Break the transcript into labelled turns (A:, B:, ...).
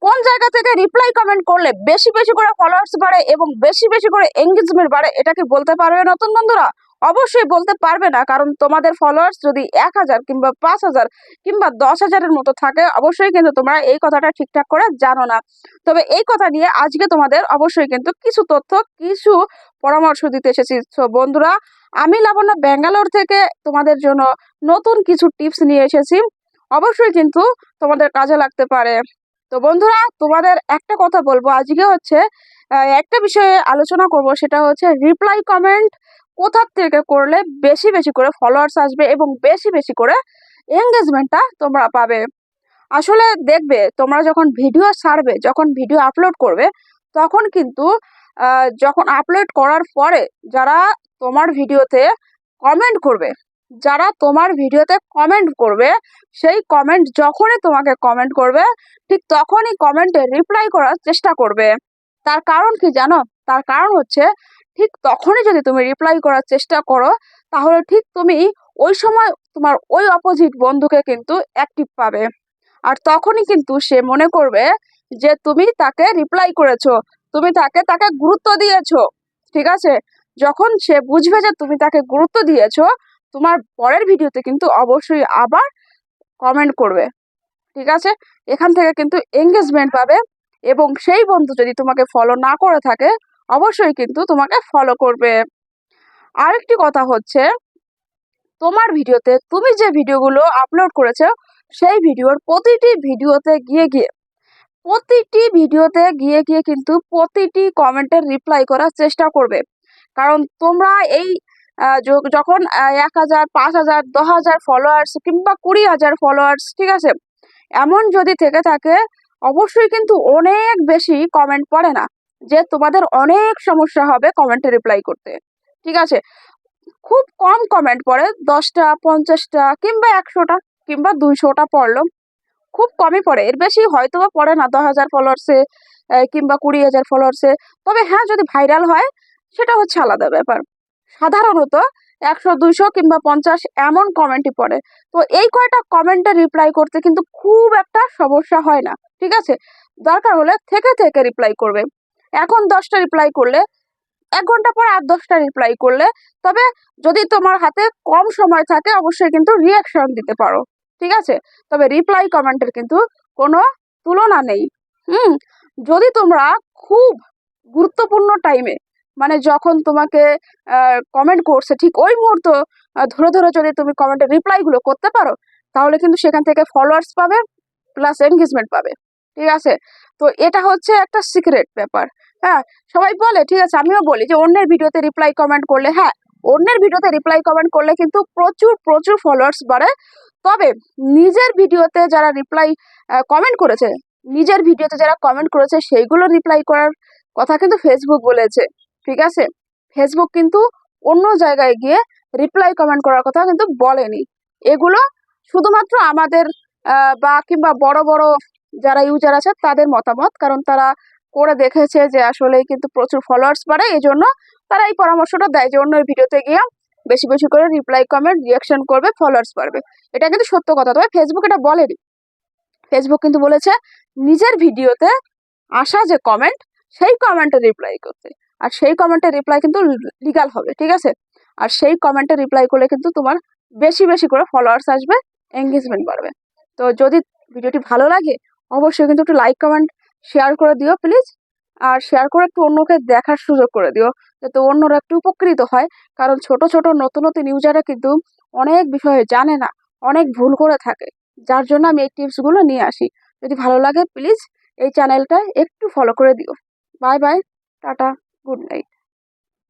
A: কোন জায়গা থেকে রিপ্লাই কমেন্ট করলে বেশি বেশি করে ফলোয়ার্স বাড়ে এবং বেশি বেশি করে এঙ্গেজমেন্ট বাড়ে, এটা কি বলতে পারবে নতুন বন্ধুরা? অবশ্যই বলতে পারবে না, কারণ তোমাদের ফলোয়ার্স যদি 1000 কিংবা 5000 কিংবা 10,000-এর মতো থাকে, অবশ্যই কিন্তু তোমরা এই কথাটা ঠিকঠাক করে জানো না। তবে এই কথা নিয়ে আজকে তোমাদের অবশ্যই কিন্তু কিছু তথ্য, কিছু পরামর্শ দিতে এসেছি। তো বন্ধুরা, আমি লাবণ্য ব্যাঙ্গালোর থেকে তোমাদের জন্য নতুন কিছু টিপস নিয়ে এসেছি, অবশ্যই কিন্তু তোমাদের কাজে লাগতে পারে। তো বন্ধুরা, তোমাদের একটা কথা বলবো, আজকে হচ্ছে একটা বিষয়ে আলোচনা করব, সেটা হচ্ছে রিপ্লাই কমেন্ট কোথা থেকে করলে বেশি বেশি করে ফলোয়ার্স আসবে এবং বেশি বেশি করে এঙ্গেজমেন্টটা তোমরা পাবে। আসলে দেখবে, তোমরা যখন ভিডিও ছাড়বে, যখন ভিডিও আপলোড করবে, তখন কিন্তু যখন আপলোড করার পরে যারা তোমার ভিডিওতে কমেন্ট করবে, যারা তোমার ভিডিওতে কমেন্ট করবে, সেই কমেন্ট যখনই তোমাকে কমেন্ট করবে, ঠিক তখনই কমেন্টে রিপ্লাই করার চেষ্টা করবে। তার কারণ কি জানো? তার কারণ হচ্ছে, ঠিক তখনই যদি তুমি রিপ্লাই করার চেষ্টা করো, তাহলে ঠিক তুমি ওই সময় তোমার ওই অপোজিট বন্ধুকে কিন্তু অ্যাক্টিভ পাবে। আর তখনই কিন্তু সে মনে করবে যে তুমি তাকে রিপ্লাই করেছো, তুমি তাকে তাকে গুরুত্ব দিয়েছো। ঠিক আছে? যখন সে বুঝবে যে তুমি তাকে গুরুত্ব দিয়েছো, তোমার পরের ভিডিওতে কিন্তু অবশ্যই আবার কমেন্ট করবে। ঠিক আছে? এখান থেকে কিন্তু এঙ্গেজমেন্ট পাবে, এবং সেই বন্ধু যদি তোমাকে ফলো না করে থাকে, অবশ্যই কিন্তু তোমাকে ফলো করবে। আরেকটি কথা হচ্ছে, তোমার ভিডিওতে তুমি যে ভিডিওগুলো আপলোড করেছো, সেই ভিডিওর প্রতিটি ভিডিওতে গিয়ে গিয়ে কিন্তু প্রতিটি কমেন্টের রিপ্লাই করার চেষ্টা করবে। কারণ তোমরা এই যখন 1000, 5000, 10,000 ফলোয়ার্স কিংবা 20,000 ফলোয়ার্স, ঠিক আছে, এমন যদি থেকে থাকে, অবশ্যই কিন্তু অনেক বেশি কমেন্ট পড়ে না, যে তোমাদের অনেক সমস্যা হবে কমেন্টে রিপ্লাই করতে। ঠিক আছে? খুব কম কমেন্ট পড়ে, 10টা, 50টা কিংবা 100টা কিংবা 200টা পড়লো, খুব কমই পড়ে, এর বেশি হয়তো বা পড়ে না 10,000 ফলোয়ার্সে কিংবা 20,000 ফলোয়ার্সে। তবে হ্যাঁ, যদি ভাইরাল হয় সেটা হচ্ছে আলাদা ব্যাপার। সাধারণত 100, 200 কিংবা 50 এমন কমেন্টই পড়ে। তো এই কয়টা কমেন্টে রিপ্লাই করতে কিন্তু খুব একটা সমস্যা হয় না। ঠিক আছে? দরকার হলে থেকে থেকে রিপ্লাই করবে। এখন 10টা রিপ্লাই করলে, 1 ঘন্টা পর আর 10টা রিপ্লাই করলে, তবে যদি তোমার হাতে কম সময় থাকে, অবশ্যই কিন্তু রিয়াকশন দিতে পারো। ঠিক আছে? তবে রিপ্লাই কমেন্টের কিন্তু কোনো তুলনা নেই। হুম যদি তোমরা খুব গুরুত্বপূর্ণ টাইমে, মানে যখন তোমাকে কমেন্ট করছে ঠিক ওই মুহূর্ত ধরে ধরে যদি তুমি কমেন্টের রিপ্লাইগুলো করতে পারো, তাহলে কিন্তু সেখান থেকে ফলোয়ার্স পাবে, প্লাস এনগেজমেন্ট পাবে। ঠিক আছে? তো এটা হচ্ছে একটা সিক্রেট ব্যাপার। হ্যাঁ, সবাই বলে, ঠিক আছে, আমিও বলি যে অন্যের ভিডিওতে রিপ্লাই কমেন্ট করলে, হ্যাঁ, অন্যের ভিডিওতে রিপ্লাই কমেন্ট করলে কিন্তু প্রচুর প্রচুর ফলোয়ার্স বাড়ে। তবে নিজের ভিডিওতে যারা রিপ্লাই কমেন্ট করেছে, নিজের ভিডিওতে যারা কমেন্ট করেছে, সেইগুলো রিপ্লাই করার কথা কিন্তু ফেসবুক বলেছে। ঠিক আছে? ফেসবুক কিন্তু অন্য জায়গায় গিয়ে রিপ্লাই কমেন্ট করার কথা কিন্তু বলেনি। এগুলো শুধুমাত্র আমাদের বা কিংবা বড় বড় যারা ইউজার আছে তাদের মতামত, কারণ তারা করে দেখেছে যে আসলেই কিন্তু প্রচুর ফলোয়ার্স বাড়ে, এই জন্য তারা এই পরামর্শটা দেয় যে অন্যের ভিডিওতে গিয়ে বেশি বেশি করে রিপ্লাই কমেন্ট রিয়াকশন করবে, ফলোয়ার্স বাড়বে। এটা কিন্তু সত্য কথা, তবে ফেসবুক এটা বলেনি। ফেসবুক কিন্তু বলেছে নিজের ভিডিওতে আসা যে কমেন্ট, সেই কমেন্টে রিপ্লাই করতে। আর সেই কমেন্টের রিপ্লাই কিন্তু লিগাল হবে। ঠিক আছে? আর সেই কমেন্টে রিপ্লাই করলে কিন্তু তোমার বেশি বেশি করে ফলোয়ার্স আসবে, এঙ্গেজমেন্ট বাড়বে। তো যদি ভিডিওটি ভালো লাগে, অবশ্যই কিন্তু একটু লাইক, কমেন্ট, শেয়ার করে দিও প্লিজ। আর শেয়ার করে একটু অন্যকে দেখার সুযোগ করে দিও, যাতে অন্যরা একটু উপকৃত হয়। কারণ ছোট ছোট নতুন নতুন ইউজাররা কিন্তু অনেক বিষয়ে জানে না, অনেক ভুল করে থাকে, যার জন্য আমি এই টিপসগুলো নিয়ে আসি। যদি ভালো লাগে, প্লিজ এই চ্যানেলটা একটু ফলো করে দিও। Bye bye, tata, good night.